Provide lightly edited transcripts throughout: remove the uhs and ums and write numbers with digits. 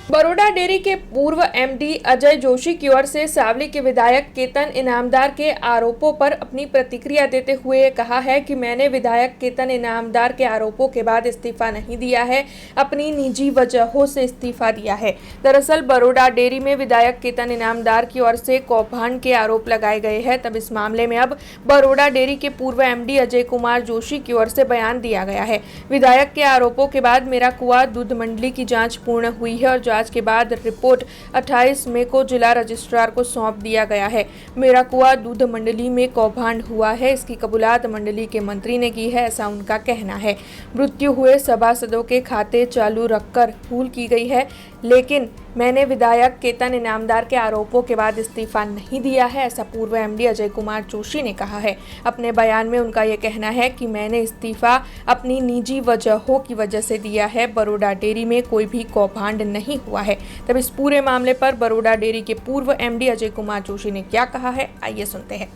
Baroda dairy के पूर्व MD Ajay Joshi की ओर से सावली के विधायक केतन इनामदार के आरोपों पर अपनी प्रतिक्रिया देते हुए कहा है कि मैंने विधायक केतन इनामदार के आरोपों के बाद इस्तीफा नहीं दिया है, अपनी निजी वजहों से इस्तीफा दिया है। दरअसल बरोड़ा डेयरी में विधायक केतन इनामदार की ओर से कौभांड के आरोप लगाए गए हैं। तब इस मामले में अब बरोड़ा डेयरी के पूर्व एमडी अजय कुमार जोशी की ओर से बयान दिया गया है। विधायक के आरोपों के बाद मेरा कुआ दूध मंडली की जाँच पूर्ण हुई है और जांच के बाद रिपोर्ट 28 मई को जिला रजिस्ट्रार को सौंप दिया गया है। मेरा कुआ दूध मंडली में कौभांड हुआ है, इसकी कबूलात मंडली के मंत्री ने की है, ऐसा उनका कहना है। मृत्यु हुए सभासदों के खाते चालू रखकर भूल की गई है, लेकिन मैंने विधायक केतन इनामदार के आरोपों के बाद इस्तीफा नहीं दिया है, ऐसा पूर्व एमडी अजय कुमार जोशी ने कहा है। अपने बयान में उनका यह कहना है कि मैंने इस्तीफा अपनी निजी वजहों की वजह से दिया है, बरोड़ा डेयरी में कोई भी कौभांड नहीं हुआ है। तब इस पूरे मामले पर बरोड़ा डेयरी के पूर्व एमडी अजय कुमार जोशी ने क्या कहा है, आइए सुनते हैं।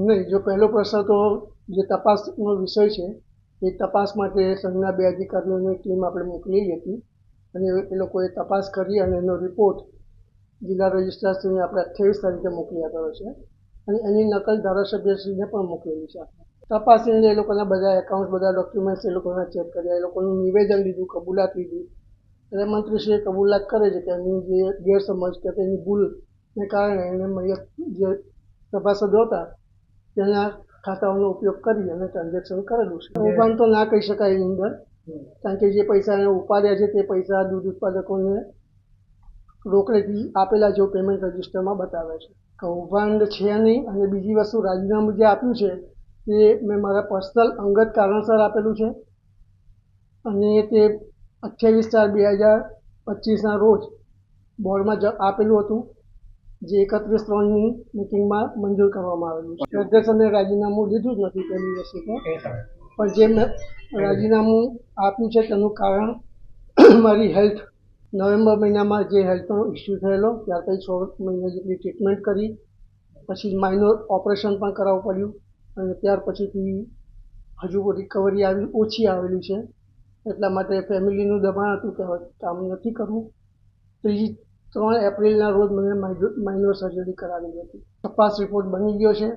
नहीं, जो पहलो प्रश्न तो જે તપાસનો વિષય છે એ તપાસ માટે સંઘના બે અધિકારીઓની ટીમ આપણે મોકલેલી હતી અને એ લોકોએ તપાસ કરી અને એનો રિપોર્ટ જિલ્લા રજિસ્ટ્રારશ્રીને આપણે 28 તારીખે મોકલી આપ્યો છે અને એની નકલ ધારાસભ્યશ્રીને પણ મોકલેલી છે। તપાસીને એ લોકોના બધા એકાઉન્ટ, બધા ડોક્યુમેન્ટ્સ એ લોકોના ચેક કર્યા, એ લોકોનું નિવેદન લીધું, કબૂલાત લીધી અને મંત્રીશ્રીએ કબૂલાત કરે છે કે એની જે ગેરસમજ કે તેની ભૂલને કારણે એને જે સભાસદો હતા તેના ખાતાઓનો ઉપયોગ કરી અને ટ્રાન્ઝેક્શન કરેલું છે। કૌભાંડ તો ના કહી શકાય એની અંદર, કારણ કે જે પૈસા એને ઉપાડ્યા છે તે પૈસા દૂધ ઉત્પાદકોને રોકડેથી આપેલા જેવું પેમેન્ટ રજિસ્ટરમાં બતાવે છે। કૌભાંડ છે નહીં। અને બીજી વસ્તુ, રાજીનામું જે આપ્યું છે તે મેં મારા પર્સનલ અંગત કારણસર આપેલું છે અને તે 28/4/2025ના રોજ બોર્ડમાં આપેલું હતું, જે 31/3ની મિટિંગમાં મંજૂર કરવામાં આવેલું છે। અધ્યક્ષને રાજીનામું લીધું જ નથી પહેલી વસ્તુ તો, પણ જે મેં રાજીનામું આપ્યું છે તેનું કારણ મારી હેલ્થ, નવેમ્બર મહિનામાં જે હેલ્થનો ઇસ્યુ થયેલો, ત્યાર પછી 6 મહિના જેટલી ટ્રીટમેન્ટ કરી, પછી માઇનર ઓપરેશન પણ કરાવવું પડ્યું અને ત્યાર પછીથી હજુ રિકવરી ઓછી આવેલી છે, એટલા માટે ફેમિલીનું દબાણ હતું કે કામ નથી કરવું। 3 એપ્રિલના રોજ મને માઇનર સર્જરી કરાવેલી હતી। તપાસ રિપોર્ટ બની ગયો છે,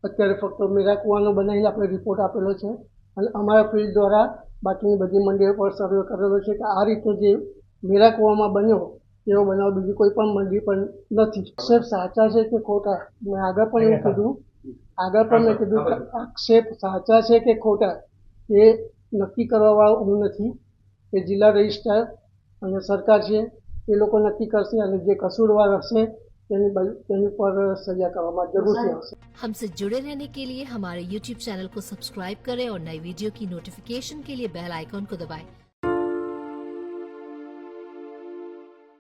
અત્યારે ફક્ત મેરા કુવાનો બનાવીને આપણે રિપોર્ટ આપેલો છે અને અમારા ફિલ્ડ દ્વારા બાકીની બધી મંડળીઓ પર સર્વે કરેલો છે કે આ રીતે જે મેરા કુવામાં બન્યો તેવો બનાવ બીજી કોઈ પણ મંડળી પર નથી। આક્ષેપ સાચા છે કે ખોટા, મેં આગળ પણ એવું કીધું કે આક્ષેપ સાચા છે કે ખોટા એ નક્કી કરવાવાળો હું નથી, એ જિલ્લા રજિસ્ટ્રાર અને સરકાર છે એ લોકો નક્કી કરશે અને જે કसूरवार હશે તેની પર સજા કરવામાં જરૂરથી આવશે। हमसे जुड़े रहने के लिए हमारे YouTube चैनल को सब्सक्राइब करें और नई वीडियो की नोटिफिकेशन के लिए बेल आइकॉन को दबाएं।